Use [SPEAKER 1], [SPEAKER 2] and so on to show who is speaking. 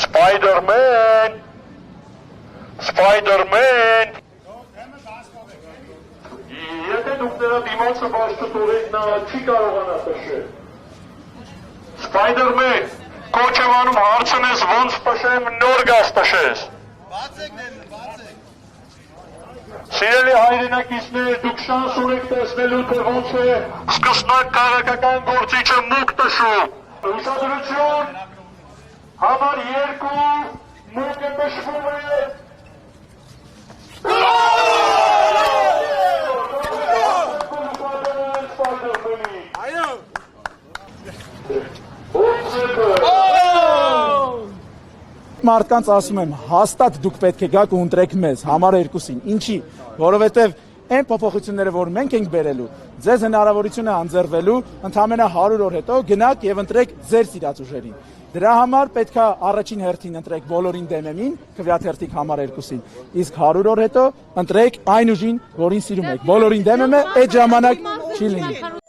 [SPEAKER 1] Spider-Man. Spider-Man. Եթե դուք նրա դիմացը բաշխտորեք, նա չի կարողանա տշել։ Spider-Man, կոչ եմ անում հարցնես ոնց տշեմ, նոր գազ տշես։
[SPEAKER 2] Բացեք դեմը, բացեք։
[SPEAKER 1] Սիրելի հայրենակիցներ, դուք շանս ունեք տեսնելու, թե ոնց է սկսնակ քաղաքական գործիչը մուկ տշում։ Ուշադրություն, համար 2, մուկը տշվում է։
[SPEAKER 3] Մարդկանց ասում եմ, հաստատ դուք պետք է գաք ու ընտրեք մեզ, համար 2-ին, ինչի, որովհետև այն փոփոխությունները, որ մենք ենք բերելու, ձեզ հնարավորություն է անձեռվելու, ընդամենը 100 օր հետո գնաք եւ ընտրեք ձեր սիրած ուժերին։ Դրա համար պետք է առաջին հերթին ընտրեք բոլորին դեմեմին, քվեաթերթիկ համար 2-ին, իսկ 100 օր հետո ընտրեք այն ուժին, որին սիրում եք, բոլորին դեմեմը, այդ ժամանակ չի լինի։